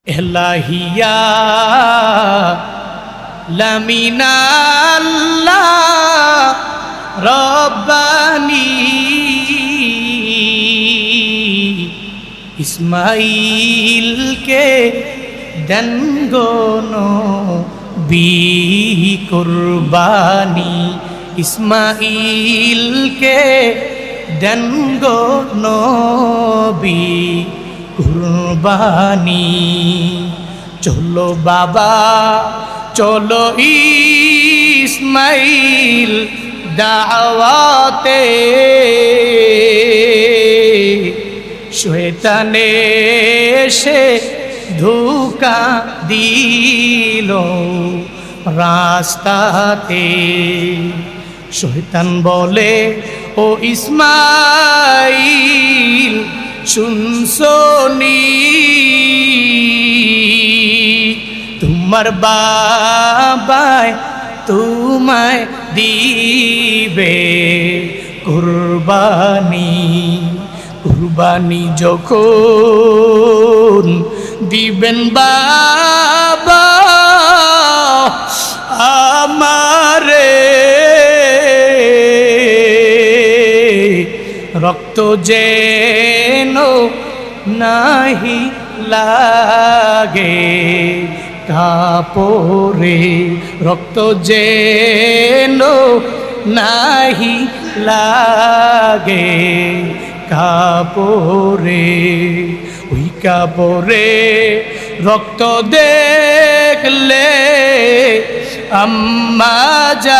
এলাহিয়া লামিনাল্লাহ রব্বানি ইসমাইলকে দেন গো নবী কুরবানি ইসমাইলকে দেন গো নবী কুরবানি। চলো বাবা চলো ইসমাইল দাওয়াতে, শয়তানে এসে ধোঁকা দিল রাস্তাতে। শয়তান বলে ও ইসমাইল শুনছনি, তোমার বাবায় তোমায় দিবে কুরবানি। কুরবানি যখন দিবেন বাবা আমারে, রক্ত যেন নাহি লাগে কাপড়ে, রক্ত যেন নাহি লাগে কাপড়ে। ওই কাপড়ে রক্ত দেখলে আম্মা জান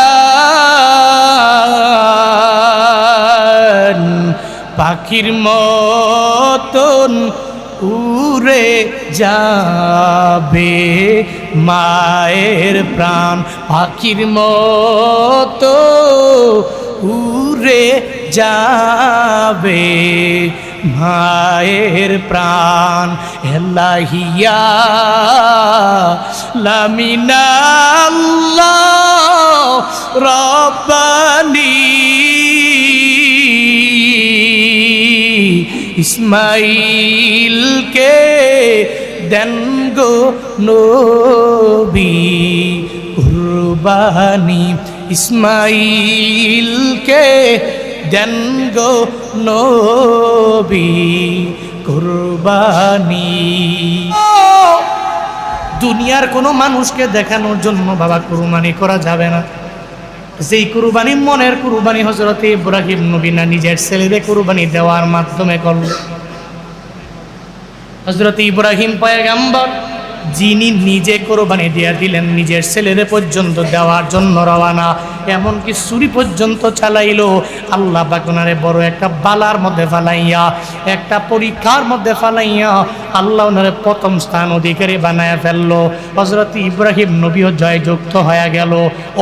পাখির মতন উড়ে যাবে মায়ের প্রাণ, পাখির মতো উড়ে যাবে মায়ের প্রাণ। এলাহিয়া লামিনাল্লাহ রব্বানি ইসমাইলকে দেন গো নবী কুরবানি ইসমাইলকে দেন গো নবী কুরবানি। দুনিয়ার কোনো মানুষকে দেখানোর জন্য বাবা কুরবানি করা যাবে না। যেই কুরবানি মনের কুরবানি হযরত ইব্রাহিম নবী না নিজের ছেলেদের কুরবানি দেওয়ার মাধ্যমে করল। হযরত ইব্রাহিম পয়গম্বর যিনি নিজে কোরবানি দিয়ে দিলেন, নিজের ছেলেরে পর্যন্ত দেওয়ার জন্য রওনা, এমনকি ছুরি পর্যন্ত চালাইলো। আল্লাহ পাক ওনারে বড় একটা বালার মধ্যে ফালাইয়া, একটা পরীক্ষার মধ্যে ফালাইয়া আল্লাহ ওনারে প্রথম স্থান অধিকারী বানায়া ফেললো। হযরত ইব্রাহিম নবীও জয়যুক্ত হয়ে গেল।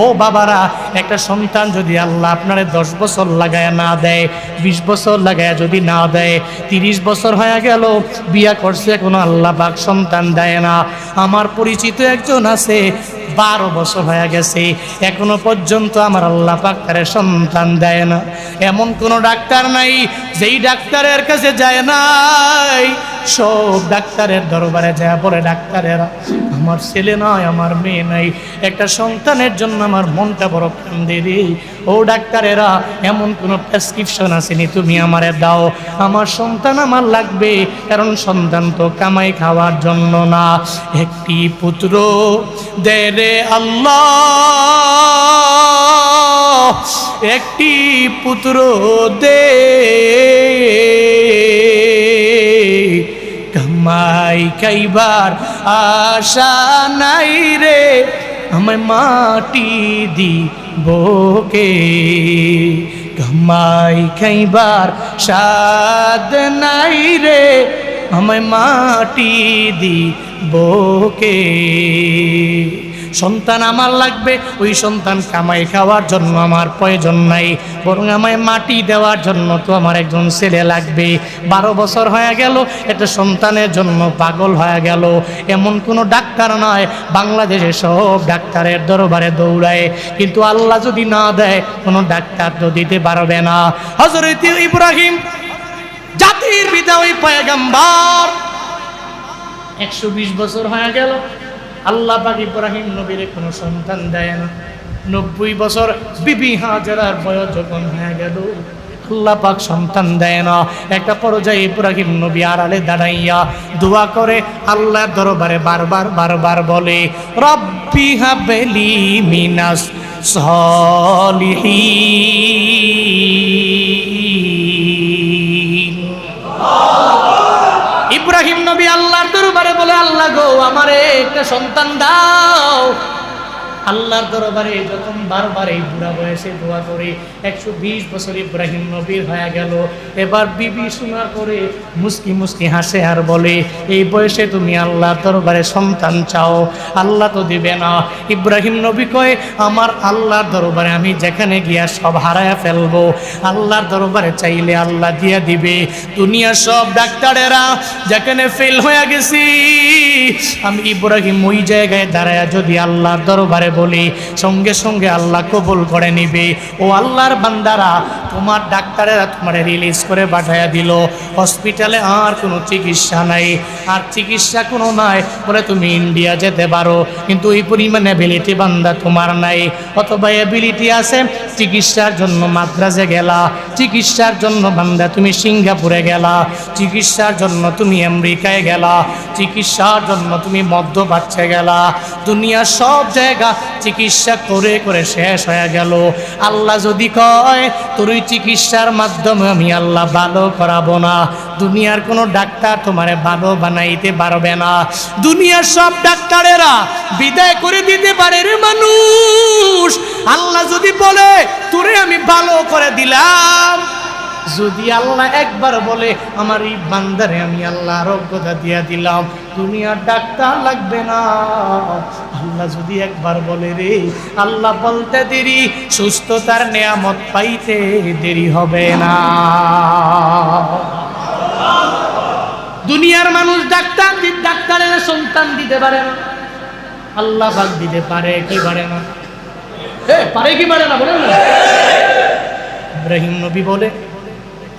ও বাবারা, একটা সন্তান যদি আল্লাহ আপনারে 10 বছর লাগায় না দেয়, 20 বছর লাগায় যদি না দেয়, 30 বছর হয়ে গেল বিয়া করছে, এখনো আল্লাহ পাক সন্তান দেয় না। আমার পরিচিত একজন আছে 12 বছর হয়ে গেছে, এখনো পর্যন্ত আমার আল্লাহ পাক তারে সন্তান দেয় না। এমন কোনো ডাক্তার নাই যেই ডাক্তারের কাছে যায় নাই। সব ডাক্তারের দরবারে যায় বলে, ডাক্তারেরা আমার ছেলে নয়, আমার মেয়ে নাই, একটা সন্তানের জন্য আমার মনটা বড় কান্দে রে। ও ডাক্তারেরা, এমন কোনো প্রেসক্রিপশন আসেনি তুমি আমারে দাও, আমার সন্তান আমার লাগবে। কারণ সন্তান তো কামাই খাওয়ার জন্য না, একটি পুত্র দে রে আল্লাহ, একটি পুত্র দে, কামাই খাইবার আশা নাই রে, আমায় মাটি দিবকে, কামাই খাইবার সাদ নাই রে, আমায় মাটি দিবকে। সন্তান আমার লাগবে, ওই সন্তান কামাই খাওয়ার জন্য আমার প্রয়োজন নাই, বরং আমায় মাটি দেওয়ার জন্য তো আমার একজন ছেলে লাগবে। 12 বছর হয়ে গেল, একটা সন্তানের জন্য পাগল হয়ে গেল। এমন কোনো ডাক্তার নয়, বাংলাদেশে সব ডাক্তারের দরবারে দৌড়ায়, কিন্তু আল্লাহ যদি না দেয় কোনো ডাক্তার তো দিতে পারবে না। হযরত ইব্রাহিম জাতির পিতা, ওই পয়গম্বর 120 বছর হয়ে গেল, আল্লাহ পাক ইব্রাহিম নবীর কোনো সন্তান দেয় না। 90 বছর বিবি হাজেরার বয়স যখন হয়ে গেল, আল্লাহ পাক সন্তান দেয় না। একটা পর্যায়ে ইব্রাহিম নবী আড়ালে দাঁড়াইয়া দোয়া করে আল্লাহর দরবারে বারবার বলে, রব্বি হাবলি মিনাস সলিহিন। ইব্রাহিম নবী আল্লাহর দরবারে বলে, আল্লাহ গো, আমারে একটা সন্তান দাও। আল্লাহর দরবারে যখন বারবার এই বুড়া বয়সে দোয়া করে 120 বছর ইব্রাহিম নবীর হয়ে গেল, এবার বিবি শোনার পরে মুস্কি মুস্কি হাসে আর বলে, এই বয়সে তুমি আল্লাহর দরবারে সন্তান চাও, আল্লাহ তো দিবে না। ইব্রাহিম নবী কয়, আমার আল্লাহর দরবারে আমি যেখানে গিয়া সব হারায়া ফেলবো, আল্লাহর দরবারে চাইলে আল্লাহ দিয়া দিবে। দুনিয়ার সব ডাক্তারেরা যেখানে ফেল হয়ে গেছি, আমি ইব্রাহিম ওই জায়গায় দাঁড়ায়া যদি আল্লাহর দরবারে বলি, সঙ্গে সঙ্গে আল্লাহ কবুল করে নিবে। ও আল্লাহর বান্দারা, তোমার ডাক্তারেরা তোমারে রিলিজ করে পাঠাইয়া দিল, হসপিটালে আর কোনো চিকিৎসা নাই, আর চিকিৎসা কোনো নাই, বলে তুমি ইন্ডিয়া যেতে পারো, কিন্তু এই পরিমাণে এবিলিটি বান্দা তোমার নাই। অথবা এবিলিটি আছে, চিকিৎসার জন্য মাদ্রাজে গেলা, চিকিৎসার জন্য বান্দা তুমি সিঙ্গাপুরে গেলা, চিকিৎসার জন্য তুমি আমেরিকায় গেলা, চিকিৎসার জন্য তুমি মধ্যপ্রাচ্যে গেলা, দুনিয়ার সব জায়গা চিকিৎসা করে করে শেষ হয়ে গেল। আল্লাহ যদি কয় তোর ওই চিকিৎসার মাধ্যমে আমি আল্লাহ ভালো করাবো না, দুনিয়ার কোনো ডাক্তার তোমারে ভালো বানাইতে পারবে না। দুনিয়ার সব ডাক্তারেরা বিদায় করে দিতে পারে রে মানুষ। আল্লাহ যদি বলে তোরে আমি ভালো করে দিলাম, যদি আল্লাহ একবার বলে আমার এই বান্দারে আমি আল্লাহ আরোগ্যতা দিয়া দিলাম, দুনিয়ার ডাক্তার লাগবে না। আল্লাহ যদি একবার বলে রে, আল্লাহ বলতে দেরি, সুস্থতার নেয়ামত পাইতে দেরি হবে না। দুনিয়ার মানুষ ডাক্তারের সন্তান দিতে পারে না, আল্লাহ পাক দিতে পারে কি পারে না? পারে কি পারে না বলেন না? ইব্রাহিম নবী বলে,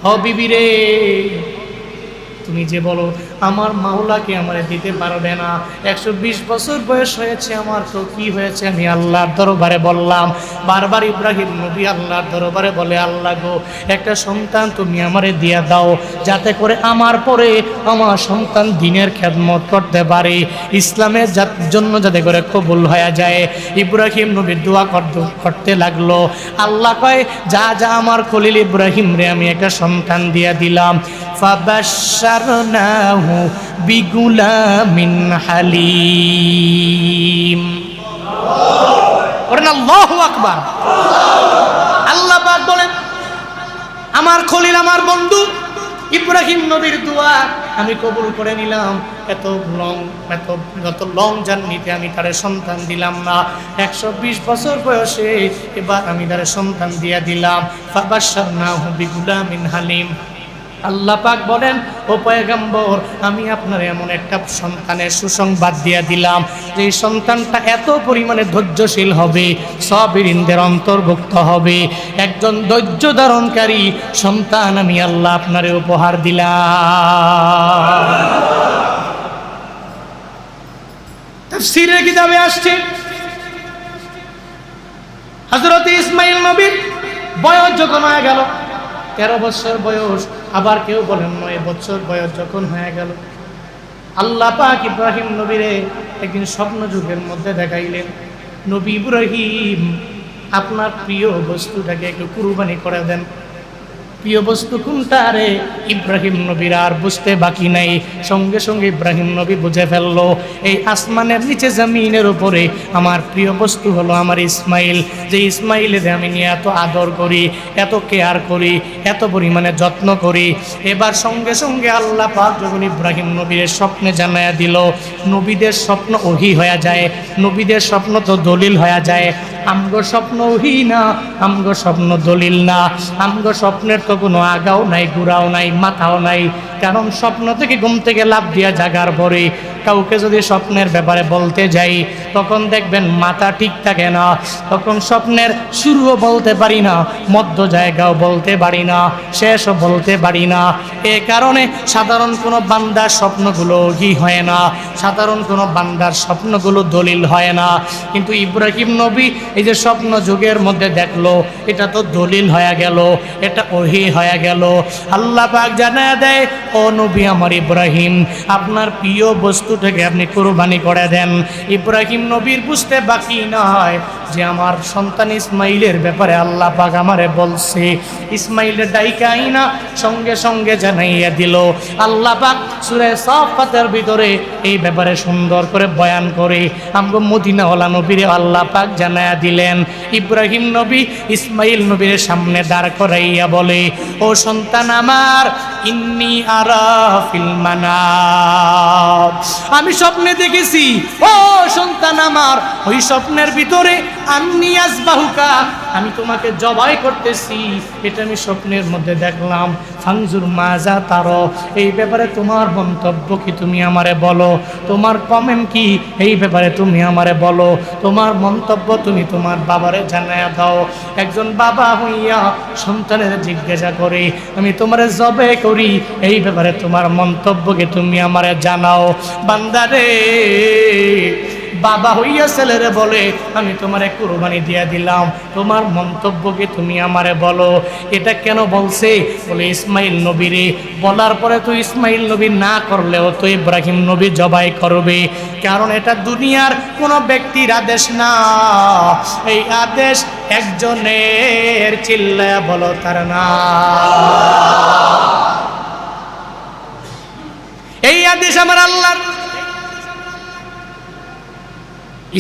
ও বিবি রে, তুমি যে বলো আমার মাওলাকে আমারে দিতে পারবে না, 120 বছর বয়স হয়েছে আমার, তো কি হয়েছে? আমি আল্লাহর দরবারে বললাম। বারবার ইব্রাহিম নবী আল্লাহর দরবারে বলে, আল্লাহ গো, একটা সন্তান তুমি আমারে দিয়া দাও, যাতে করে আমার পরে আমার সন্তান দ্বীনের খেদমত করতে পারে, ইসলামের জন্য যাতে করে কবুল হয়ে যায়। ইব্রাহিম নবী দোয়া করতে লাগলো। আল্লাহ কয়, যা যা আমার খলিল ইব্রাহিম রে আমি একটা সন্তান দিয়া দিলাম। ফাবাশশারনাহু বিগুলামিন হালিম। বলেন আল্লাহু আকবার। আল্লাহ পাক বলেন, আমার খলিল, আমার বন্ধু ইব্রাহিম নবীর দোয়া আমি কবুল করে নিলাম। এত লং জার্নিতে আমি তারে সন্তান দিলাম না, 120 বছর বয়সে এবার আমি তারে সন্তান দিয়া দিলাম। ফাবাশশারনাহু বিগুলামিন হালিম। আল্লাহ পাক বলেন, ও পয়গম্বর, আমি আপনার এমন একটা সন্তানের সুসংবাদ দিয়া দিলাম, যে সন্তানটা এত পরিমাণে ধৈর্যশীল হবে, সাবিরিনদের অন্তর্ভুক্ত হবে। একজন ধৈর্য ধারণকারী সন্তান আমি আল্লাহ আপনারে উপহার দিলাম। তাফসীরের কিতাবে আসছে, হযরত ইসমাঈল নবীর বয়স যখন হয়ে গেল 13 বছর বয়স, আবার কেউ বলেন 9 বছর বয়স যখন হয়ে গেল, আল্লাহ পাক ইব্রাহিম নবীরে একদিন স্বপ্ন যুগের মধ্যে দেখাইলেন, নবী ইব্রাহিম, আপনার প্রিয় বস্তুটাকে একটু কুরবানি করে দেন। প্রিয় বস্তু কোনটা রে? ইব্রাহিম নবীর আর বুঝতে বাকি নাই, সঙ্গে সঙ্গে ইব্রাহিম নবী বুঝে ফেললো, এই আসমানের নিচে জমিনের উপরে আমার প্রিয় বস্তু হলো আমার ইসমাইল। যে ইসমাইলের আমি নিয়ে এত আদর করি, এত কেয়ার করি, এত পরিমাণে যত্ন করি। এবার সঙ্গে সঙ্গে আল্লাহ পাক যখন ইব্রাহিম নবীর স্বপ্নে জানায়া দিল, নবীদের স্বপ্ন ওহী হয়ে যায়, নবীদের স্বপ্ন তো দলিল হয়ে যায়। আমগো স্বপ্ন ওহি না, আমগো স্বপ্ন দলিল না, আমগো স্বপ্নের তো কোনো আগাও নাই, গুড়াও নাই, মাথাও নাই। কারণ স্বপ্ন থেকে ঘুম থেকে লাফ দিয়া জাগার পরে কাউকে যদি স্বপ্নের ব্যাপারে বলতে যাই, তখন দেখবেন মাথা ঠিক থাকে না, তখন স্বপ্নের শুরুও বলতে পারি না, মধ্য জায়গাও বলতে পারি না, শেষও বলতে পারি না। এ কারণে সাধারণ কোনো বান্দার স্বপ্নগুলো কি হয় না, সাধারণ কোনো বান্দার স্বপ্নগুলো দলিল হয় না। কিন্তু ইব্রাহিম নবী এই যে স্বপ্ন যুগের মধ্যে দেখলো, এটা তো দলিল হয়ে গেল, এটা ওহী হয়ে গেল। আল্লাহ পাক জানায় দেয়, ও নবী আমার ইব্রাহিম, আপনার প্রিয় বস্তু থেকে আপনি কুরবানি করে দেন। ইব্রাহিম নবীর বুঝতে বাকি নয় যে আমার সন্তান ইসমাইলের ব্যাপারে আল্লাহ পাক আমারে বলছে। ইসমাইলের ডাইকা আইনা সঙ্গে সঙ্গে জানাইয়া দিল। আল্লাহ পাক সূরা সাফাতের ভিতরে এই ব্যাপারে সুন্দর করে বয়ান করে আমগো মদিনাওয়ালা নবীরে আল্লাহ পাক জানাইয়া দিলেন। ইব্রাহিম নবী ইসমাইল নবীর সামনে দাঁড় করাইয়া বলে, ও সন্তান আমার, ইন্নী আরা ফিল মানাম, আমি স্বপ্নে দেখেছি ও সন্তান আমার, ওই স্বপ্নের ভিতরে আন্নী আসবাহুকা, আমি তোমাকে জবাই করতেছি, এটা আমি স্বপ্নের মধ্যে দেখলাম। ফাংজুর মাজা তারো, এই ব্যাপারে তোমার মন্তব্য কি, তুমি আমারে বলো, তোমার কমেন্ট কি এই ব্যাপারে তুমি আমারে বলো, তোমার মন্তব্য তুমি তোমার বাবারে জানায়া দাও। একজন বাবা হইয়া সন্তানের জিজ্ঞাসা করে, আমি তোমারে জবে করি, এই ব্যাপারে তোমার মন্তব্যকে তুমি আমারে জানাও। বান্দারে, বাবা হইয়া ছেলেরে বলে, আমি তোমারে কুরবানি দিয়া দিলাম, তোমার মন্তব্যকে তুমি আমারে বলো। এটা কেন বলছে? বলে ইসমাইল নবীরে বলার পরে তো ইসমাইল নবী না করলেও তো ইব্রাহিম নবী জবাই করবে, কারণ এটা দুনিয়ার কোনো ব্যক্তির আদেশ না, এই আদেশ একজনের, চিল্লায়া বলো তার না। এই আদেশ আমার আল্লাহর।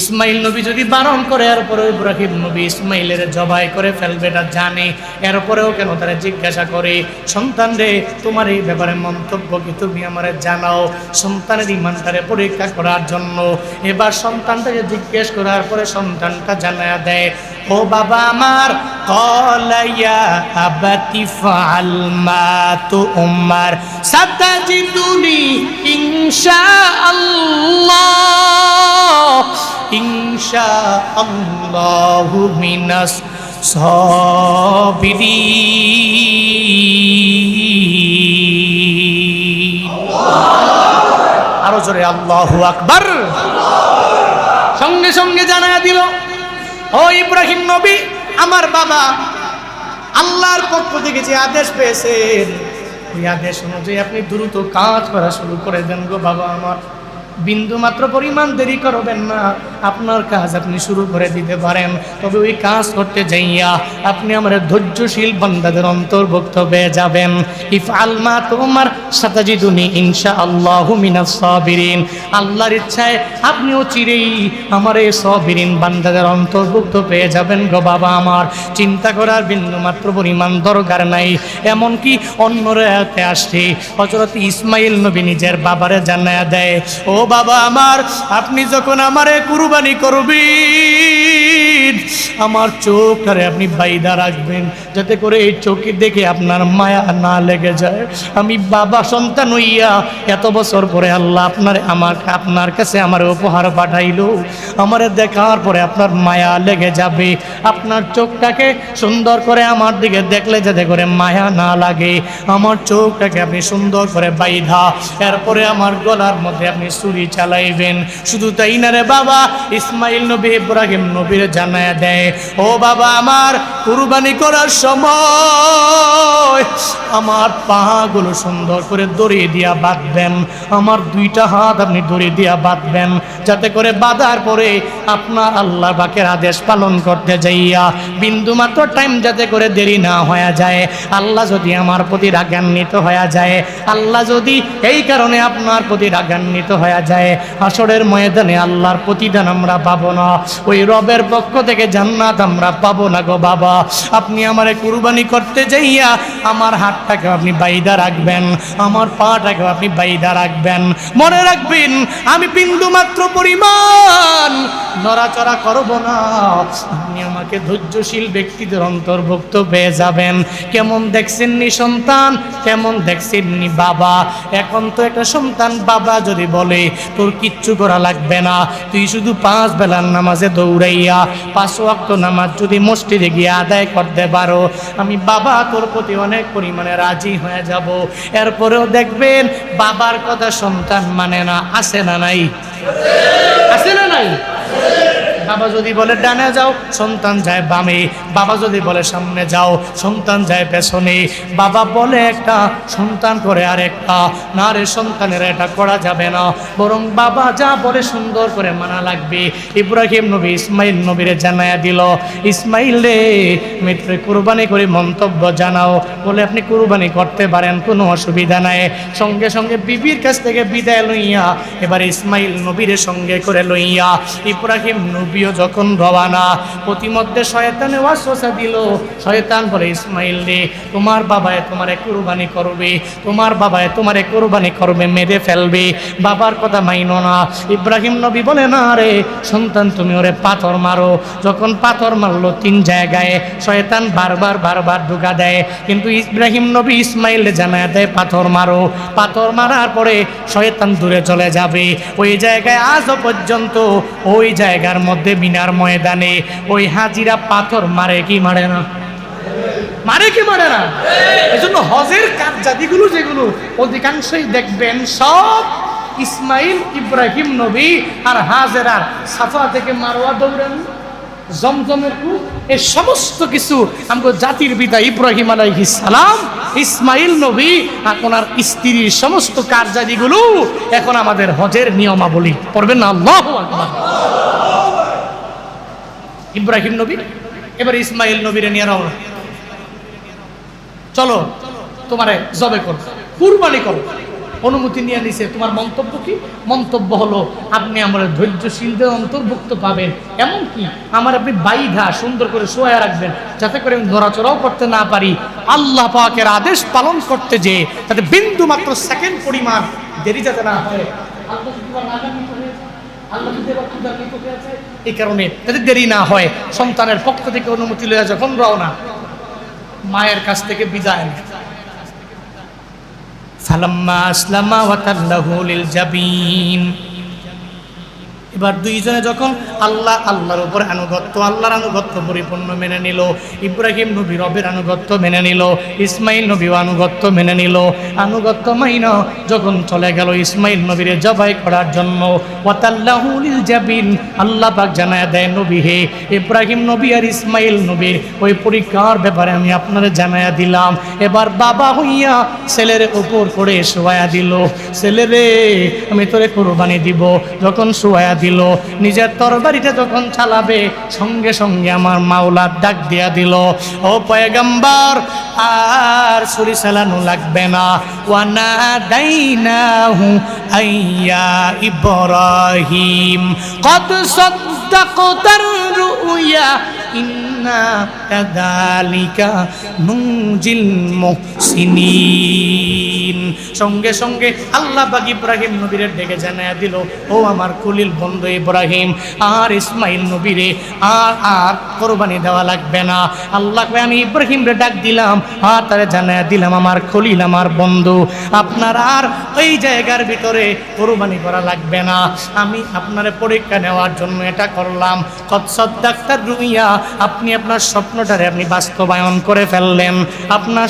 ইসমাইল নবী যদি বারণ করে, এরপরে ইব্রাহিম নবী ইসমাইলের জবাই করে ফেলবে, এটা জানে, এরপরেও কেন তারা জিজ্ঞাসা করে, সন্তান রে তোমার এই ব্যাপারে মন্তব্য কি, তুমি আমারে জানাও। সন্তানের ইমানটারে পরীক্ষা করার জন্য এবার সন্তানটাকে জিজ্ঞেস করার পরে সন্তানটা জানায়া দেয়, ও বাবা আমার, কলাইয়া আবাতি ফাল মা তুমার সাতাজিদুনি ইনশাআল্লাহ, ইনশাআল্লাহু মিনাস সাবিরিন। আরো জোরে আল্লাহু আকবার। সঙ্গে সঙ্গে জানায়া দিল, ও ইব্রাহিম নবী, আমার বাবা আল্লাহর পক্ষ থেকে যে আদেশ পেয়েছেন, ওই আদেশ অনুযায়ী আপনি দ্রুত কাজ করা শুরু করে দেন গো বাবা আমার, বিন্দু মাত্র পরিমাণ দেরি করবেন না, আপনার কাজ আপনি শুরু করে দিতে পারেন। তবে ওই কাজ করতে যাইয়া আপনি আমার ধৈর্যশীল বান্দাদের অন্তর্ভুক্ত হয়ে যাবেন। ইফআল মা তুমার সাতাজিদুনি ইনশাআল্লাহু মিনাস সাবিরিন। আল্লাহর ইচ্ছায় আপনিও চিরেই আমার এই সাবিরিন বান্দাদের অন্তর্ভুক্ত পেয়ে যাবেন গো বাবা আমার। চিন্তা করার বিন্দু মাত্র পরিমাণ দরকার নাই। এমনকি অন্য রাতে আসছে হযরত ইসমাইল নবী নিজের বাবারে জানায়া দেয়, ও বাবা আমার, আপনি যখন আমারে কুরবানি করবেন, আমার চোখটারে আপনি বাইদা রাখবেন, যাতে করে এই চোখে দেখে আপনার মায়া না লেগে যায়। আমি বাবা সন্তান হইয়া এত বছর পরে আল্লাহ আপনার কাছে আমার উপহার পাঠাইলো, আমারে দেখার পরে আপনার মায়া লেগে যাবে। আপনার চোখটাকে সুন্দর করে আমার দিকে দেখলে যাতে করে মায়া না লাগে, আমার চোখটাকে আপনি সুন্দর করে বাইধা এরপরে আমার গলার মধ্যে আপনি ছুরি চালাইবেন। শুধু তাই না রে বাবা, ইসমাইল নবী ইব্রাহিম নবীর জানায়া দেয়, ও বাবা আমার, কুরবানি করার সময় আমার পাগুলো সুন্দর করে দড়ি দিয়া বাঁধবেন, আমার দুইটা হাত আপনি দড়ি দিয়া বাঁধবেন, যাতে করে বাঁধার পরে আপনার আল্লাহ পাকের আদেশ পালন করতে যাইয়া বিন্দুমাত্র টাইম যাতে করে দেরি না হয়ে যায়। আল্লাহ যদি আমার প্রতি রাগান্বিত হয়ে যায়, আল্লাহ যদি এই কারণে আপনার প্রতি রাগান্বিত হয়ে যায়, হাসরের ময়দানে আল্লাহর প্রতিদান আমরা পাবো না। ওই রবের পক্ষ থেকে জান্নাত আমরা পাবো না গো বাবা। আপনি আমারে কুরবানি করতে যাইয়া আমার হাতটাকে আপনি বাইদা রাখবেন, আমার পাটাকে আপনি বাইদা রাখবেন। মনে রাখবেন আমি বিন্দু মাত্র পরিমাণ নড়াচড়া করব না। আপনি আমাকে ধৈর্যশীল ব্যক্তিদের অন্তর্ভুক্ত পেয়ে যাবেন। কেমন দেখছেন নি সন্তান, কেমন দেখছেন নি বাবা। এখন তো একটা সন্তান বাবা যদি বলে তোর কিচ্ছু করা লাগবে না, তুই শুধু 5 বেলার নামাজে দৌড়াইয়া 5 ওয়াক্ত নামাজ যদি মসজিদে গিয়ে আদায় করতে পারো, আমি বাবা তোর প্রতি অনেক পরিমাণে রাজি হয়ে যাব। এরপরেও দেখবেন বাবার কথা সন্তান মানে না। আছে না নাই? আছে না নাই? বাবা যদি বলে ডানে যাও, সন্তান যায় বামে। বাবা যদি বলে সামনে যাও, সন্তান যায় পেছনে। বাবা বলে একটা, সন্তান করে আরেকটা। না রে, সন্তানের এটা করা যাবে না, বরং বাবা যা বলে সুন্দর করে মানা লাগবে। ইব্রাহিম নবী ইসমাইল নবীরে জানায়া দিল, ইসমাইল রে মিত্রে কুরবানি করে মন্তব্য জানাও। বলে আপনি কুরবানি করতে পারেন, কোনো অসুবিধা নাই। সঙ্গে সঙ্গে বিবির কাছ থেকে বিদায় লইয়া এবার ইসমাইল নবীরে সঙ্গে করে লইয়া ইব্রাহিম নবী যখন রওয়ানা, প্রতিমধ্যে শয়তানে ওয়াসওয়াসা দিল। শয়তান বলে, ইসমাইল রে তোমার বাবায় তোমারে কুরবানি করবে, তোমার বাবায় তোমারে কুরবানি করবে, মেরে ফেলবে, বাবার কথা মাইনো না। ইব্রাহিম নবী বলে, না রে সন্তান, তুমি ওরে পাথর মারো। যখন পাথর মারলো 3 জায়গায়, শয়তান বারবার ঢুকা দেয়, কিন্তু ইব্রাহিম নবী ইসমাইল জানায় দেয় পাথর মারো। পাথর মারার পরে শয়তান দূরে চলে যাবে। ওই জায়গায় আজও পর্যন্ত ওই জায়গার মধ্যে মিনার ময়দানে ওই হাজিরা পাথর মারে কি মারে না? মারে কি মারে না? এজন্য হজের কার্যাদিগুলো যেগুলো অধিকাংশই দেখবেন সব ইসমাইল ইব্রাহিম নবী আর হাজেরার সাফা থেকে মারওয়া দৌড়ানো, জমজমের কূপ, এই সমস্ত কিছু আমাদের জাতির পিতা ইব্রাহিম আলাইহিস সালাম, ইসমাইল নবী আর ওনার স্ত্রীর সমস্ত কার্যাদিগুলো এখন আমাদের হজের নিয়মাবলী। পড়বেন না আল্লাহু আকবার। ইব্রাহিম নবী এবার ইসমাইল নবীরে নিয়ে রওনা, চলো তোমারে জবে করো, কুরবানি করো। অনুমতি নিয়ে নিছে। তোমার মন্তব্য কি? মন্তব্য হলো আপনি আমার ধৈর্যশীলদের অন্তর্ভুক্ত পাবেন, এমনকি আমার আপনি বাইধা সুন্দর করে শোয়া রাখবেন, যাতে করে আমি নড়াচড়াও করতে না পারি। আল্লাহ পাকের আদেশ পালন করতে যে তাতে বিন্দু মাত্র সেকেন্ড পরিমাণ দেরি যাতে না হয়। এই কারণে যাতে দেরি না হয়, সন্তানের পক্ষ থেকে অনুমতি লইয়া যখন রওনা, মায়ের কাছ থেকে বিদায় নেয়। ফালাম্মা আসলামা ওয়া তাল্লাহু লিল জাবিন, এবার দুইজনে যখন আল্লাহর উপর আনুগত্য, আল্লাহর আনুগত্য পরিপূর্ণ মেনে নিল, ইব্রাহিম নবী রবের আনুগত্য মেনে নিল, ইসমাইল নবী আনুগত্য মেনে নিল। আনুগত্য মাইনা যখন চলে গেল ইসমাইল নবীরে জবাই করার জন্য, ওয়াতাল্লাহু লিল জাবিন, আল্লাহ পাক জানায়া দেয়, নবী হে, ইব্রাহিম নবী আর ইসমাইল নবীর ওই পরীক্ষার ব্যাপারে আমি আপনারে জানায়া দিলাম। এবার বাবা হইয়া ছেলের উপর করে শোয়া দিল, ছেলেরে আমি তোরে কুরবানি দিব। যখন শোয়া দিল, নিজের তরবারিটা যখন চালাবে, সঙ্গে সঙ্গে আমার মাওলার ডাক দিয়া দিল, ও পয়গম্বর আর ছুরি চালানো লাগবে না। ওয়ানাদাইনাহু আইয়া ইব্রাহিম কদ সাদ্দাকতার রুয়া ইন্না কাযালিকা নুজিল মুহসিনিন। সঙ্গে সঙ্গে আল্লাহ পাক ইব্রাহিম নবীরে ডেকে জানায়া দিল, ও আমার খলিল বন্ধু ইব্রাহিম আর ইসমাইল নবীরে আর কোরবানি দেওয়া লাগবে না। আল্লাহ আমি ইব্রাহিমরে ডাক দিলাম আর তারে জানায়া দিলাম, আমার খলিল আমার বন্ধু, আপনার আর ওই জায়গার ভিতরে কোরবানি করা লাগবে না। আমি আপনারে পরীক্ষা নেওয়ার জন্য এটা করলাম। কদ সাদ্দাকতার রুইয়া, আপনি আপনার স্বপ্নটারে আপনি বাস্তবায়ন করে ফেললেন, আপনার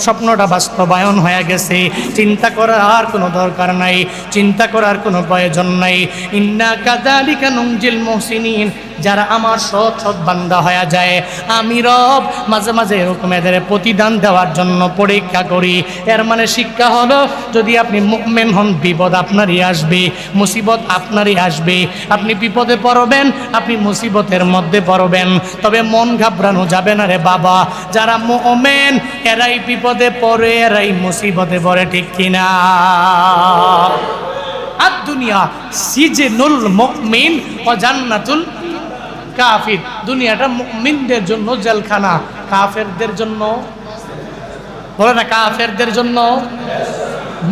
স্বপ্নটা বাস্তবায়ন হয়ে গেছে। চিন্তা করার আর কোনো দরকার নাই, চিন্তা করার কোনো প্রয়োজন নাই। ইন্না কাযালিকা নুনজিল মুহসিনিন, যারা আমার সৎ বান্দা হয়ে যায়, আমি রব মাঝে মাঝে এরকম এদের প্রতিদান দেওয়ার জন্য পরীক্ষা করি। এর মানে শিক্ষা হলো, যদি আপনি মুমিন হন, বিপদ আপনারই আসবে, মুসিবত আপনারই আসবে। আপনি বিপদে পড়বেন, আপনি মুসিবতের মধ্যে পড়বেন, তবে মন ঘাবড়ানো যাবে না রে বাবা। যারা মুমিন এরাই বিপদে পড়ে, এরাই মুসিবতে পড়ে, ঠিক কিনা? আর দুনিয়া সিজনুল মুমিন ও জান্নাতুল কাফির। দুনিয়াটা মুমিনদের জন্য জেলখানা, কাফেরদের জন্য বলে না, কাফেরদের জন্য,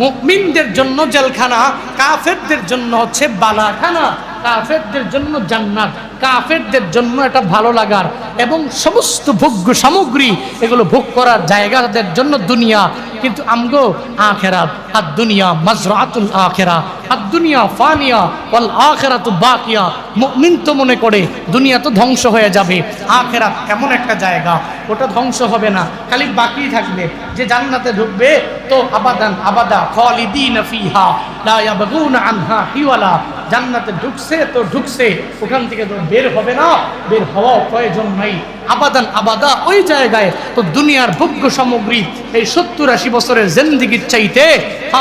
মুমিনদের জন্য জেলখানা, কাফেরদের জন্য হচ্ছে বালাখানা, কাফেরদের জন্য জান্নাত, কাফেরদের জন্য এটা ভালো লাগার এবং সমস্ত ভোগ্য সামগ্রী এগুলো ভোগ করার জায়গাদের জন্য দুনিয়া। কিন্তু আমগো আখেরাত, আর দুনিয়া মাজরাতুল আখেরা, আর দুনিয়া ফানিয়া ওয়াল আখিরাতু বাকিয়া। মুমিন তো মনে করে দুনিয়া তো ধ্বংস হয়ে যাবে, আখেরাত এমন একটা জায়গা ওটা ধ্বংস হবে না, খালি বাকি থাকবে। যে জান্নাতে ঢুকবে তো আবাদান আবাদা খালিদিনা ফিহা লা ইয়াবগুনা আনহা হিওয়ালা। জান্নাতে ঢুকছে তো ঢুকছে, ওখান থেকে তো বের হবে না, বের হওয়ার প্রয়োজন নাই, আবাদান আবাদা ওই জায়গায়। তো দুনিয়ার ভোগ্য সামগ্রী এই 70-80 বছরের জিন্দেগির চাইতে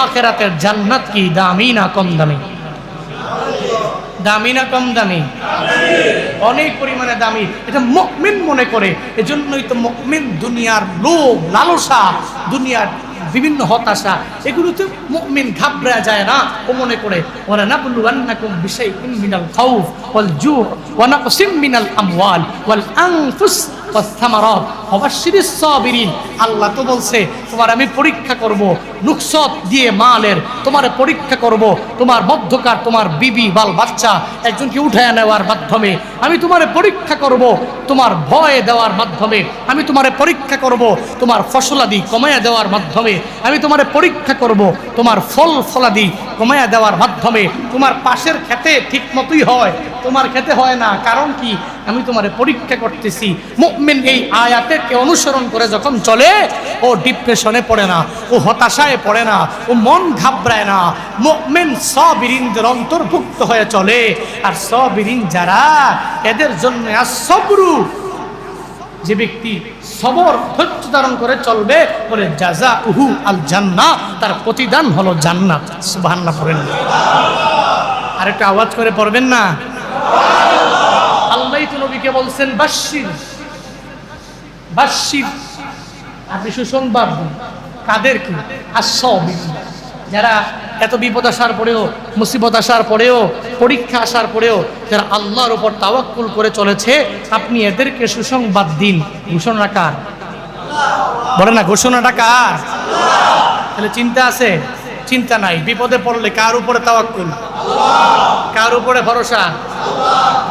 আখিরাতের জান্নাত কি দামি না কম দামি? দামি না কম দামি? অনেক পরিমাণে দামি। এটা মুমিন মনে করে। এজন্যই তো মুমিন দুনিয়ার লোভ লালসা, দুনিয়ার বিভিন্ন হতাশা, এগুলোতে মুমিন ঘাবড়া যায় না। ও মনে করে ওয়ালা নাবলুওয়ান্নাকুম বিশাইইন মিনাল খাউফ ওয়াল জু' ওয়া নাকসিম মিনাল আমওয়াল ওয়াল আনফুস ওয়াস সামারাত ওয়া বাশশিরিস সাবিরিন। আল্লাহ তো বলছে তোমার আমি পরীক্ষা করব নুকসত দিয়ে মালের, তোমার পরীক্ষা করব তোমার মধ্যকার তোমার বিবি বাল বাচ্চা একজনকে উঠায় নেওয়ার মাধ্যমে, আমি তোমার পরীক্ষা করব তোমার ভয় দেওয়ার মাধ্যমে, আমি তোমার পরীক্ষা করব তোমার ফসলাদি কমায়া দেওয়ার মাধ্যমে, আমি তোমার পরীক্ষা করব তোমার ফল ফলাদি কমায়া দেওয়ার মাধ্যমে। তোমার পাশের খেতে ঠিক মতোই হয়, তোমার খেতে হয় না, কারণ কি? আমি তোমার পরীক্ষা করতেছি। মুমিন এই আয়াতকে অনুসরণ করে যখন চলে, ও ডিপ্রেশনে পড়ে না, ও হতাশায় পড়ে না, ও মন ঘাবড়ায় না। মুমিন সাবিরিনদের অন্তর্ভুক্ত হয়ে চলে। আর সাবিরিন যারা, এদের জন্য আসবরু, যে ব্যক্তি সবর ধৈর্য ধারণ করে চলবে, বলে জাযাউহু আল জান্নাহ, তার প্রতিদান হলো জান্নাত। সুবহানাল্লাহ পড়েন। আর একটা আওয়াজ করে পড়বেন না? আল্লাহ তো নবীকে বলছেন বাশশির, বাশশির, আপনি সুসংবাদ দিন। কাদেরকে? আস-সাবিরিন, যারা এত বিপদ আসার পরেও, মুসিবত আসার পরেও, পরীক্ষা আসার পরেও যারা আল্লাহর উপর তাওয়াক্কুল করে চলেছে, আপনি এদেরকে সুসংবাদ দিন। ঘোষণা কার? বলে না, ঘোষণাটা কার? তাহলে চিন্তা আছে? চিন্তা নাই। বিপদে পড়লে কার উপরে তাওয়াক্কুল? কার উপরে ভরসা?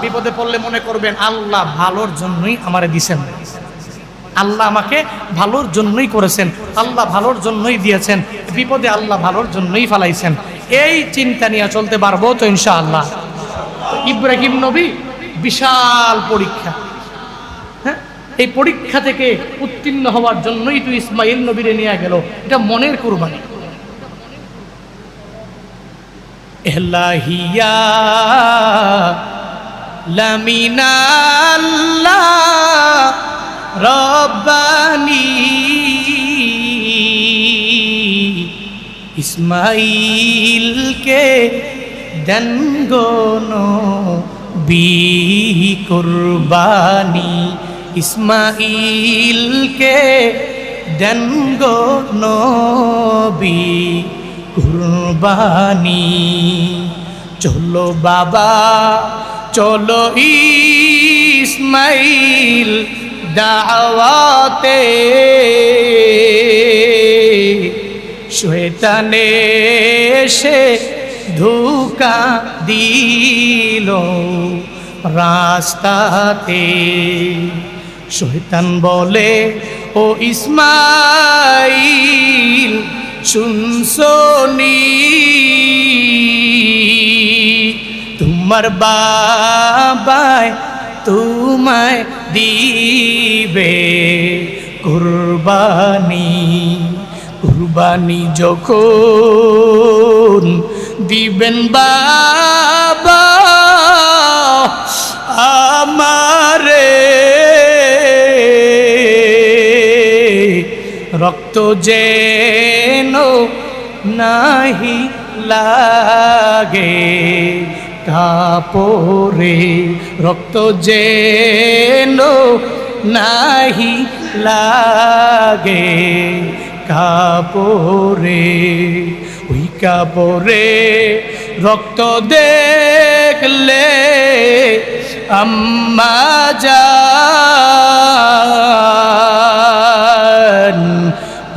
বিপদে পড়লে মনে করবেন আল্লাহ ভালোর জন্যই আমারে দিছেন, আল্লাহ আমাকে ভালোর জন্যই করেছেন, আল্লাহ ভালোর জন্যই দিয়েছেন, বিপদে আল্লাহ ভালোর জন্যই ফালাইছেন। এই চিন্তা নিয়ে চলতে পারবো তো ইনশাআল্লাহ। ইব্রাহিম নবী বিশাল পরীক্ষা, হ্যাঁ, এই পরীক্ষা থেকে উত্তীর্ণ হওয়ার জন্যই তো ইসমাইল নবীরে নিয়ে গেল। এটা মনের কুরবানি। এলাহিয়া লামিনাল্লাহ রব্বানি ইসমাইলকে দেন গো নবী কুরবানি, ইসমাইলকে দেন গো নবী কুরবানি। চলো বাবা চলো ইসমাইল দাওয়াতে, শয়তানে এসে ধোঁকা দিল রাস্তাতে। শয়তান বলে ও ইসমাইল শুনছনি, তোমার বাবায় তোমায় দিবে কুরবানি। কুরবানি যখন দিবেন বাবা আমারে, রক্ত যেন নাহি লাগে কাপড়ে, রক্ত যেন নাহি লাগে কাপড়ে। ওই কাপড়ে রক্ত দেখলে আম্মা জান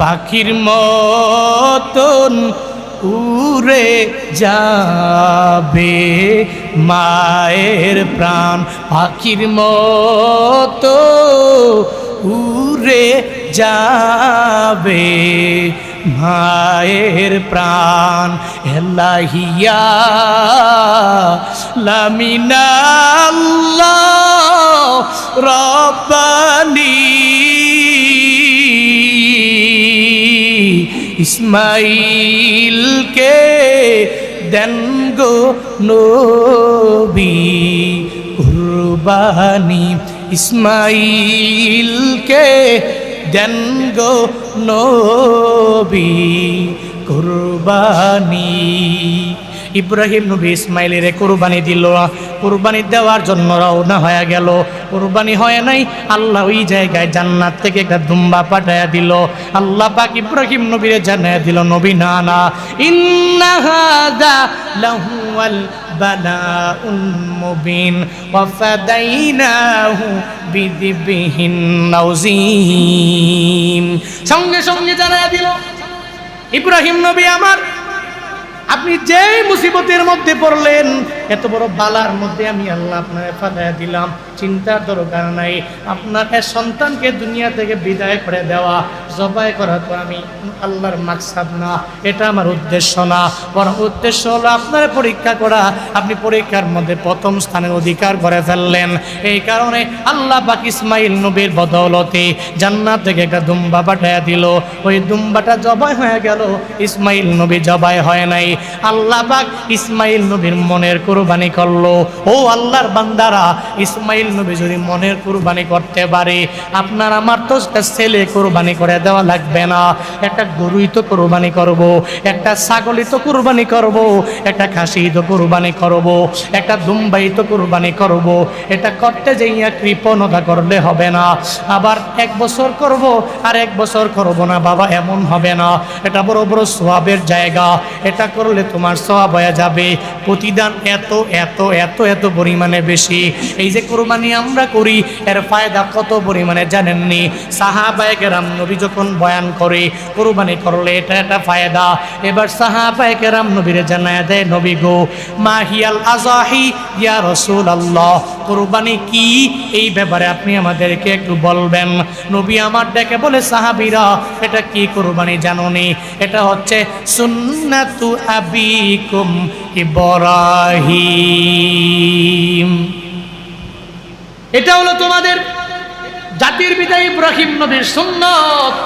পাখির মতন উড়ে যাবে মায়ের প্রাণ, পাখির মতো উড়ে যাবে মায়ের প্রাণ। এলাহিয়া লামিনাল্লাহ রব্বানি ইসমাইলকে দেন গো নবী কুরবানি, ইসমাইলকে দেন গো নবী কুরবানি। ইব্রাহিম নবী ইসমাইলের কুরবানি দিল, কুরবানি দেওয়ার জন্য রওনা হয়ে গেল। কুরবানি হয় নাই, আল্লাহ ওই জায়গায় জান্নাত থেকে একটা দুম্বা পাঠায়া দিল। আল্লাহ পাক ইব্রাহিম নবীরে জানায়া দিল, নবী না না, ইন্না হাযা লাহুয়াল বালাউল মুবিন ওয়া ফাদাইনাহু বিযিবহিন নাযীম। সঙ্গে সঙ্গে জানায়া দিল, ইব্রাহিম নবী আমার, আপনি যেই মুসিবতের মধ্যে পড়লেন, এত বড় বালার মধ্যে আমি আল্লাহ আপনাকে ফাদায়া দিলাম, চিন্তার দরকার নাই। আপনার এক সন্তানকে দুনিয়া থেকে বিদায় করে দেওয়া, জবাই করা তো আমি আল্লাহর মাকসাদ না, এটা আমার উদ্দেশ্য না। বরং উদ্দেশ্য হলো আপনার পরীক্ষা করা। আপনি পরীক্ষার মধ্যে প্রথম স্থানের অধিকার করে ফেললেন। এই কারণে আল্লাহ পাক ইসমাইল নবীর বদৌলতে জান্নাত থেকে একটা দুম্বা পাঠায়া দিল। ওই দুম্বাটা জবাই হয়ে গেল, ইসমাইল নবী জবাই হয় নাই। আল্লাহ পাক ইসমাইল নবীর মনের কুরবানি করলো। ও আল্লাহর বান্দারা, ইসমাইল নবী যদি মনের কুরবানি করতে পারে, আপনার আমার তো একটা ছেলে কুরবানি করে দেওয়া লাগবে না। একটা গরুই তো কুরবানি করব, একটা ছাগলই তো কুরবানি করব, একটা খাসি তো কুরবানি করব, একটা দুম্বাই তো কুরবানি করব। এটা করতে যাইয়া কৃপণতা করলে হবে না। আবার 1 বছর করব আর 1 বছর করব না, বাবা, এমন হবে না। এটা বড় বড় সওয়াবের জায়গা, এটা করলে তোমার সওয়াব হয়ে যাবে। প্রতিদান এত এত এত এত পরিমাণে বেশি। এই যে কুরবানি আমরা করি, এর ফায়দা কত পরিমাণে জানেননি? সাহাবায়ে কেরাম নবী যখন বয়ান করে কুরবানি করলে এটা একটা ফায়দা, এবার সাহাবায়ে কেরাম নবীরে জানায়া দেয়, নবী গো, মাহিয়াল আযাহি ইয়া রাসূলুল্লাহ, কুরবানি কি? এই ব্যাপারে আপনি আমাদেরকে একটু বলবেন। নবী আমার ডেকে বলে, সাহাবীরা, এটা কি কুরবানি জানোনি? এটা হচ্ছে সুন্নাতু আবিকুম ইব্রাহিম। এটা হলো তোমাদের জাতির পিতা ইব্রাহিম নবীর সুন্নত।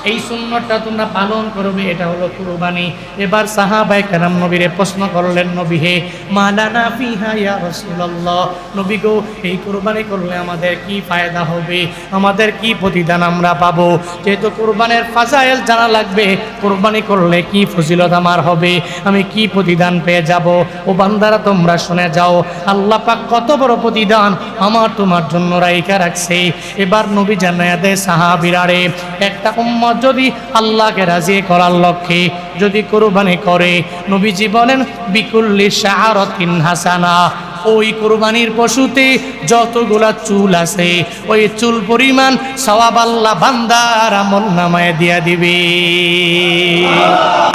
এই সুন্নতটা তোমরা পালন করবে, এটা হলো কুরবানি। এবার সাহাবায়ে কেরাম নবীরে প্রশ্ন করলেন, নবী হে, মালানা ফিহা ইয়া রাসূলুল্লাহ, নবী গো, এই কুরবানি করলে আমাদের কি ফায়দা হবে, আমাদের কি প্রতিদান আমরা পাবো? যেহেতু কুরবানের ফাজাইল জানা লাগবে, কুরবানি করলে কি ফজিলত আমার হবে, আমি কি প্রতিদান পেয়ে যাব। ও বান্দারা, তোমরা শুনে যাও, আল্লাহ পাক কত বড় প্রতিদান আমার তোমার জন্য রাইখা রাখছে। এবার নবী জানায়া দেয় সাহাবীরা রে, একটা উম্মত যদি আল্লাহকে রাজি করার লক্ষ্যে যদি কুরবানি করে, নবীজি বলেন বিকুল্লি শাআরাতিন হাসানা, ওই কুরবানির পশুতে যতগুলা চুল আছে, ওই চুল পরিমাণ সওয়াব আল্লাহ বান্দার আমলনামায় দিয়া দিবে।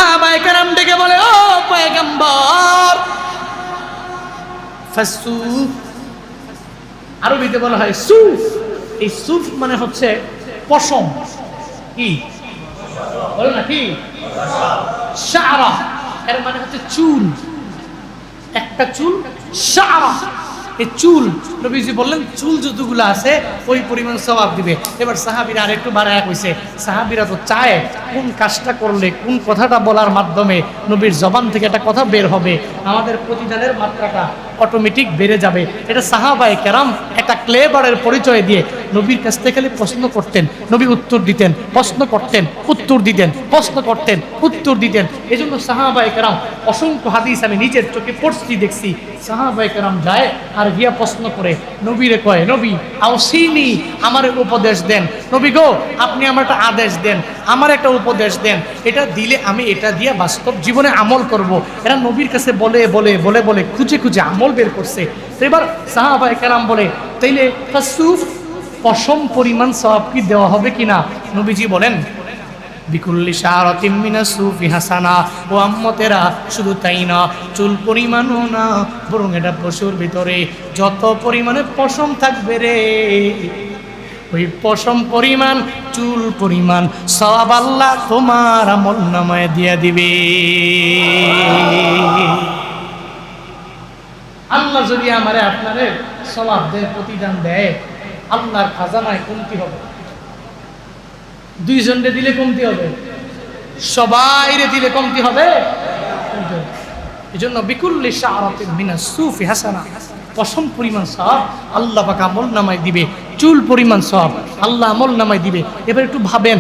সাহাবায়ে কেরাম ডেকে বলে, ও পয়গম্বর, ফাসুফ, আরবিতে বলা হয় সুফ। এই সুফ মানে হচ্ছে পশম। কি বলো না, কি শাআরা, এর মানে হচ্ছে চুল, একটা চুল, শাআরা, এই চুল। নবীজি বললেন চুল যতগুলো আছে ওই পরিমাণ সওয়াব দিবে। এবার সাহাবীরা আর একটু বাড়ায়া কইছে, সাহাবীরা তো চায় কোন কাজটা করলে, কোন কথাটা বলার মাধ্যমে নবীর জবান থেকে একটা কথা বের হবে, আমাদের প্রতিদানের মাত্রাটা অটোমেটিক বেড়ে যাবে। এটা সাহাবায়ে কেরাম একটা ক্লেভারের পরিচয় দিয়ে নবীর কাছ থেকে খালি প্রশ্ন করতেন, নবী উত্তর দিতেন, প্রশ্ন করতেন, উত্তর দিতেন, প্রশ্ন করতেন, উত্তর দিতেন। এই জন্য সাহাবায়ে কেরাম অসংখ্য হাদিস আমি নিজের চোখে পড়ছি, দেখছি। সাহাবায়ে কেরাম যায় আর গিয়া প্রশ্ন করে নবীরে কয়, নবী আউসিনি, আমার উপদেশ দেন। নবী গো, আপনি আমার একটা আদেশ দেন, আমার একটা উপদেশ দেন, এটা দিলে আমি এটা দিয়ে বাস্তব জীবনে আমল করব। এরা নবীর কাছে বলে বলে বলে বলে খুঁজে খুঁজে আমল বের করছে। তো এবার সাহাবায়ে কেরাম বলে, তাইলে ফাসুফ, পশম পরিমাণ সওয়াব কি দেওয়া হবে কিনা? নবীজি বলেন, বিকুল্লি শারাতিম মিনাস সুফি হাসানা। ও আম্মতেরা, শুধু তাই না, চুল পরিমাণও না, বরং এটা পশুর ভিতরে যত পরিমাণে পশম থাকবে রে, ওই পশম পরিমাণ, চুল পরিমাণ সওয়াব আল্লাহ তোমার আমলনামায় দিয়ে দিবে। আল্লাহ যদি আমারে আপনারে সওয়াব দেয়, প্রতিদান দেয়, আল্লাহর খাজানায় কমতি হবে। দুইজনরে দিলে কমতি হবে, সবাইরে দিলে কমতি হবে। এই জন্য বিকুল্লি শারাতিন মিনাস সুফি হাসানা, পশম পরিমাণ সওয়াব আল্লাহ পাক আমলনামায় দিবে, চুল পরিমাণ সওয়াব আল্লাহ আমলনামায় দিবে। এবার একটু ভাবেন,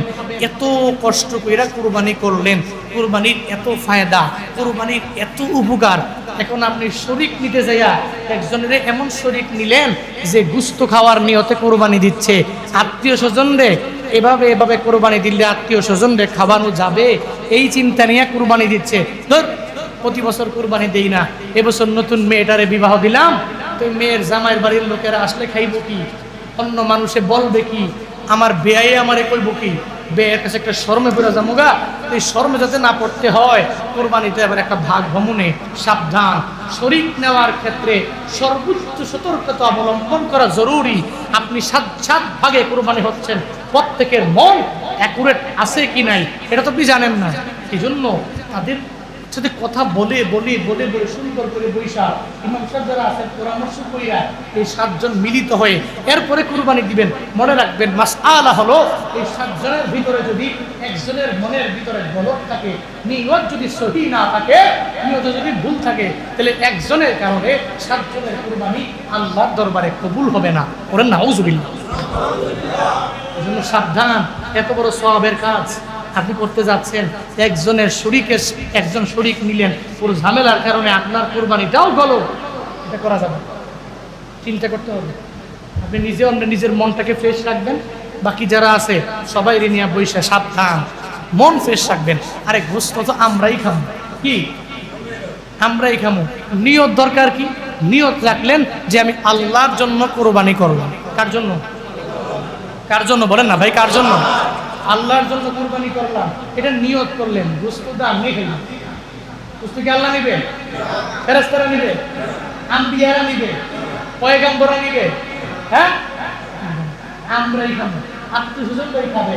এত কষ্ট কইরা কুরবানি করলেন, কুরবানির এত ফায়দা, কুরবানির এত উপকার, এখন আপনি শরীক নিতে যাইয়া একজনের এমন শরীক নিলেন যে গুস্ত খাওয়ার নিয়তে কুরবানি দিচ্ছে, আত্মীয় স্বজনরে এভাবে এভাবে কুরবানি দিলে আত্মীয় স্বজনরে খাওয়ানো যাবে, এই চিন্তা নিয়ে কুরবানি দিচ্ছে। ধর, প্রতি বছর কুরবানি দেই না, এবছর নতুন মেয়েটারে বিবাহ দিলাম, তো মেয়ের জামাইয়ের বাড়ির লোকেরা আসলে খাইব কি, অন্য মানুষে বলবে কি, আমার বেয়াই আমারে কইব কি, বেয়ের কাছে একটা শরমে পড়ে যামুগা। এই শরমে যাতে না পড়তে হয়, কোরবানিতে আবার একটা ভাগ ভ্রমণে সাবধান। শরীক নেওয়ার ক্ষেত্রে সর্বোচ্চ সতর্কতা অবলম্বন করা জরুরি। আপনি সাত ভাগে কোরবানি হচ্ছেন, প্রত্যেকের মন অ্যাকুরেট আছে কি নাই এটা তো আপনি জানেন না। এই জন্য তাদের সাথে কথা বলে বলে বলে বলে সুন্দর করে বৈশা ইমাম সাহেব যারা আছেন পরামর্শ করিয়া এই 7 জন মিলিত হয়ে এরপরে কুরবানি দিবেন। মনে রাখবেন, মাসআলা হলো এই 7 জনের ভিতরে যদি একজনের মনের ভিতরে গলদ থাকে, নিয়ত যদি সহি না থাকে, নিয়ত যদি ভুল থাকে, তাহলে একজনের কারণে 7 জনের কুরবানি আল্লাহর দরবারে কবুল হবে না। ওরে নাউজুবিল্লাহ। এজন্য সাবধান, এত বড় সওয়াবের কাজ আপনি করতে যাচ্ছেন, একজন শরীক নিলেন, পুরো ঝামেলার কারণে আপনার কুরবানিটাও গেল, এটা করা যাবে। চিন্তা করতে হবে। আপনি নিজের মনটাকে ফ্রেশ রাখবেন, বাকি যারা আছে সবাই নিয়ে বসে সাবধান, মন ফ্রেশ রাখবেন। আরে গোস্ত তো আমরাই খাবো, কি আমরাই খাবো, নিয়ত দরকার কি? নিয়ত রাখলেন যে আমি আল্লাহর জন্য কুরবানি করলাম। কার জন্য? কার জন্য বলেন না ভাই, কার জন্য? আল্লাহর জন্য কুরবানি করলাম, এটা নিয়ত করলেন। গোস্তটা আপনি খাইলেন, গোস্ত কি আল্লাহ নিবে? ফেরেশতারা নিবে? আম্বিয়ারা নিবে? পয়গম্বররা নিবে? হ্যাঁ, আমরাই খাবো, আত্মীয়স্বজনরাই খাবে,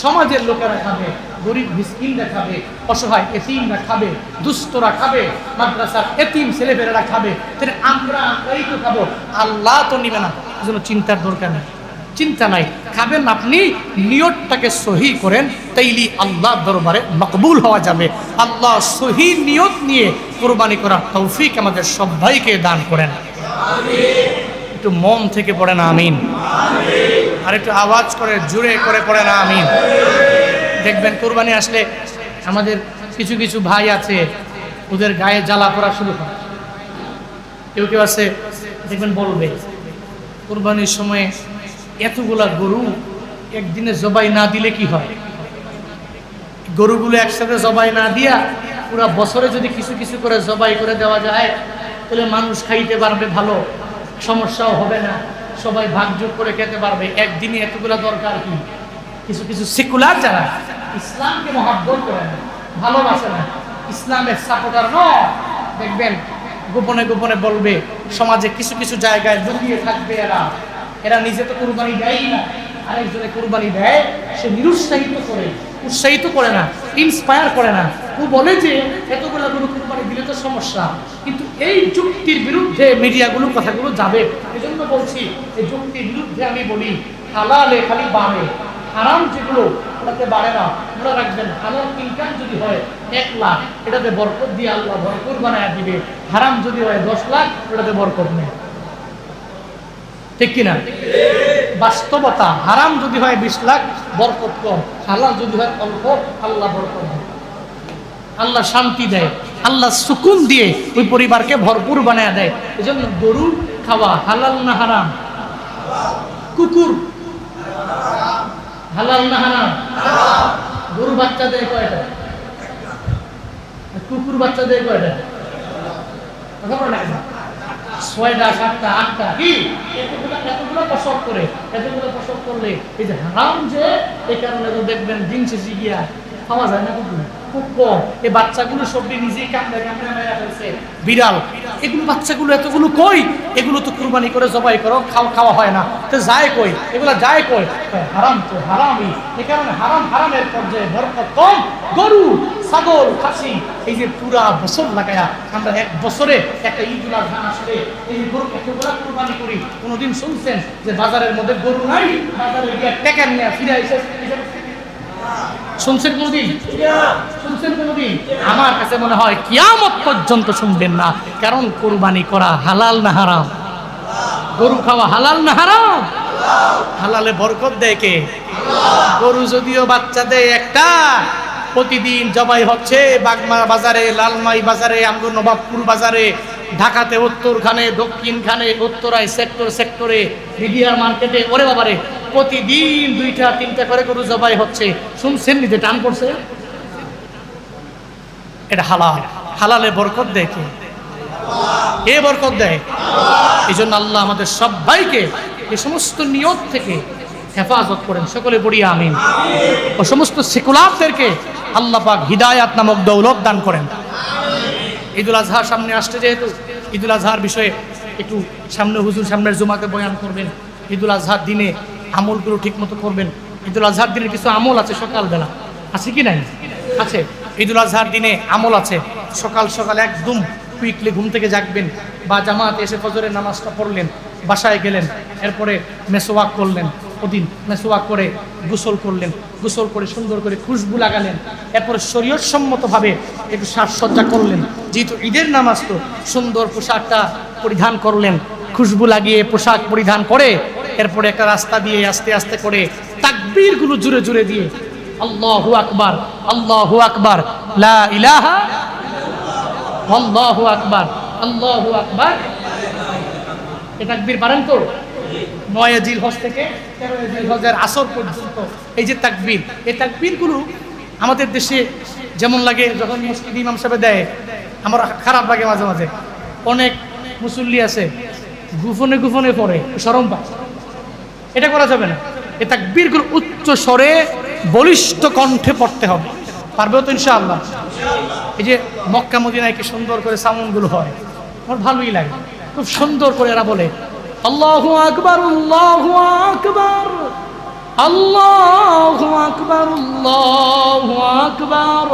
সমাজের লোকেরা খাবে, গরিব মিসকিনরা খাবে, অসহায় এতিমরা খাবে, দুস্থরা খাবে, মাদ্রাসার এতিম ছেলেমেয়েরা খাবে, তাহলে আমরাই তো খাবো, আল্লাহ তো নিবে না। এজন্য চিন্তার দরকার নেই, চিন্তা নাই, খাবেন আপনি, নিয়তটাকে সহি করেন, তাইলে আল্লাহর দরবারে মকবুল হওয়া যাবে। আল্লাহ সহি নিয়ত নিয়ে কুরবানি করার তৌফিক আমাদের সবাইকে দান করেন। একটু মন থেকে পড়েন আমিন, আর একটু আওয়াজ করে জোরে করে পড়েন আমিন। দেখবেন কুরবানি আসলে আমাদের কিছু কিছু ভাই আছে, ওদের গায়ে জ্বালা পড়া শুরু হয়। কেউ কেউ আছে দেখবেন বলবে, কুরবানির সময় এতগুলা গরু একদিনে জবাই না দিলে কি হয়? গরুগুলো একসাথে জবাই না দিয়া পুরা বছরে যদি কিছু কিছু করে জবাই করে দেওয়া যায়, তাহলে মানুষ খাইতে পারবে, ভালো, সমস্যাও হবে না, সবাই ভাগযোগ করে খেতে পারবে। একদিনে এতগুলা দরকার কি? কিছু কিছু সেকুলার যারা ইসলামকে মহাব্বত করে না, ভালোবাসে না, ইসলামের সাপোর্টার নয়, দেখবেন গোপনে গোপনে বলবে, সমাজে কিছু কিছু জায়গায় লুকিয়ে থাকবে। এরা নিজে তো কুরবানি দেয় না, আরেকজনে কুরবানি দেয়, সে উৎসাহিত করে না, ইন্সপায়ার করে না। ও বলে যে এতগুলা গরু কুরবানি দিলে তো সমস্যা, কিন্তু এই যুক্তির বিরুদ্ধে মিডিয়াগুলো কথাগুলো যাবে। এই জন্য বলছি, এই যুক্তির বিরুদ্ধে আমি বলি, হালালে খালি বাড়ে, হারাম যেগুলো ওটাতে বাড়ে না। মনে রাখবেন, হালাল ইনকাম যদি হয় 1 লাখ, এটাতে বরকত দিয়ে আল্লাহ ভরপুর বানায় দিবে। হারাম যদি হয় 10 লাখ, ওটাতে বরকত নেই। ঠিক কিনা? বাস্তবতা। হারাম যদি হয় 20 লাখ বরকত কম, হালাল যদি হয় অল্প আল্লাহ বরকত দেয়, আল্লাহ শান্তি দেয়, আল্লাহ সুকুন দিয়ে ওই পরিবারকে ভরপুর বানায় দেয়। এজন্য গরু খাওয়া হালাল না হারাম? কুকুর হালাল না হারাম? গরু বাচ্চা দেয় কয়টা? কুকুর বাচ্চা দেয় কয়টা? 6টা 7টা 8টা। কি এতগুলো প্রসব করে, এতগুলো প্রসব করলে এই যে হারাম, যে এই কারণে তো দেখবেন দিন শেষে গিয়া খাওয়া যায় না কুকুর, খুব কম। এই বাচ্চাগুলো সবই নিজেই কামড়ে কামড়ে মেরে ফেলছে। বিড়াল, এগুলো বাচ্চাগুলো এতগুলো কই? এগুলো তো কুরবানি করে জবাই করো, খাওয়া হয় না, তো যায় কই? এগুলো যায় কই? হারাম, তো হারামই। এই কারণে হারাম হারামের পর্যায়ে বরকত কম। গরু, ছাগল, খাসি, এই যে পুরা বছর লাগায়া আমরা এক বছরে একটা ঈদুল আজহা আসলে এই গরু এতগুলো কুরবানি করি। কোনোদিন শুনছেন যে বাজারের মধ্যে গরু নাই, বাজারে গিয়ে টাকা নিয়ে ফিরে এসে? শুনছেন কোনদিন? শুনছেন কোনদিন? আমার কাছে মনে হয় কিয়ামত পর্যন্ত শুনবেন না। কারণ কুরবানি করা হালাল না হারাম? গরু খাওয়া হালাল না হারাম? হালালে বরকত দেয় কে? গরু যদিও বাচ্চা দেয় একটা, প্রতিদিন জবাই হচ্ছে বাগমা বাজারে, লালমাই বাজারে, আমরু নবাবপুর বাজারে, ঢাকাতে, উত্তরখানে, দক্ষিণখানে, উত্তরায়, সেক্টরে, মিডিয়ার মার্কেটে, ওরে বাবারে প্রতিদিন 2টা 3টা করে গরু জবাই হচ্ছে। শুনছেন নিজে টান করছে? এটা হালাল। হালালে বরকত দেয় কে? কে বরকত দেয়? এই জন্য আল্লাহ আমাদের সবাইকে এই সমস্ত নিয়ত থেকে হেফাজত করেন, সকলে পড়ি আমিন। ও সমস্ত সেকুলারদেরকে আল্লাহ পাক হিদায়াত নামক দৌলত দান করেন। ঈদুল আজহার সামনে আসছে, যেহেতু ঈদুল আজহার বিষয়ে একটু সামনে হুজুর সামনের জুমাতে বয়ান করবেন। ঈদুল আজহার দিনে আমলগুলো ঠিক মতো করবেন। ঈদুল আজহার দিনের কিছু আমল আছে সকালবেলা, আছে কি নাই? আছে। ঈদুল আজহার দিনে আমল আছে। সকাল সকাল একদম কুইকলি ঘুম থেকে জাগবেন, বা জামাতে এসে ফজরের নামাজটা পড়লেন, বাসায় গেলেন, এরপরে মেসওয়াক করলেন, ওদিন মেসওয়াক করে গোসল করলেন, গোসল করে সুন্দর করে খুশবু লাগালেন, এরপরে শরীয়তসম্মতভাবে একটু সাজসজ্জা করলেন, যেহেতু ঈদের নামাজ তো সুন্দর পোশাকটা পরিধান করলেন, খুশবু লাগিয়ে পোশাক পরিধান করে এরপরে একটা রাস্তা দিয়ে আস্তে আস্তে করে তাকবীরগুলো জুড়ে জুড়ে দিয়ে আল্লাহু আকবার, আল্লাহু আকবার, লা ইলাহা, আল্লাহু আকবার, আল্লাহু আকবার। এই তাকবীর পারেন তো? 9 জিলহজ থেকে 13 জিলহজের আসর পর্যন্ত এই যে তাকবীর, এই তাকবীরগুলো আমাদের দেশে যেমন লাগে, যখন মসজিদ ইমাম সাহেব দেয় আমার খারাপ লাগে মাঝে মাঝে। অনেক মুসল্লি আছে গুফনে গুফনে পড়ে, শরম পায়। এটা করা যাবে না। এই তাকবীরগুলো উচ্চ স্বরে বলিষ্ঠ কণ্ঠে পড়তে হবে। পারবেও তো ইনশাআল্লাহ? এই যে মক্কা মদিনায় কি সুন্দর করে সাউন্ডগুলো হয়, আমার ভালোই লাগে। খুব সুন্দর করে এরা বলে আল্লাহু আকবার, আল্লাহু আকবার, আল্লাহু আকবার, আল্লাহু আকবার,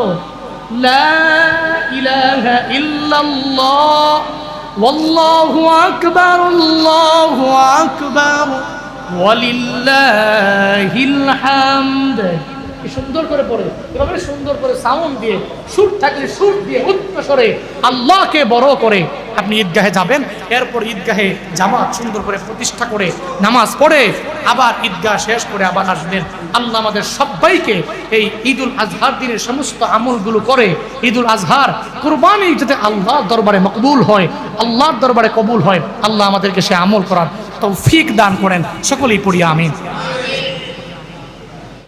লা ইলাহা ইল্লাল্লাহ, ওয়াল্লাহু আকবার, আল্লাহু আকবার, ওয়ালিল্লাহিল হামদ। কি সুন্দর করে পড়ে, এভাবে সুন্দর করে সাউন্ড দিয়ে, সুর থাকলে সুর দিয়ে উচ্চ স্বরে আল্লাহকে বড় করে আপনি ঈদগাহে যাবেন। এরপর ঈদগাহে জামাত সুন্দর করে প্রতিষ্ঠা করে নামাজ পড়ে আবার ঈদগাহ শেষ করে আবার আসবেন। আল্লাহ আমাদের সবাইকে এই ঈদুল আজহার দিনের সমস্ত আমলগুলো করে ঈদুল আজহার কুরবানি যাতে আল্লাহর দরবারে মকবুল হয়, আল্লাহর দরবারে কবুল হয়, আল্লাহ আমাদেরকে সে আমল করার তৌফিক দান করেন। সকলেই পড়ি আমিন।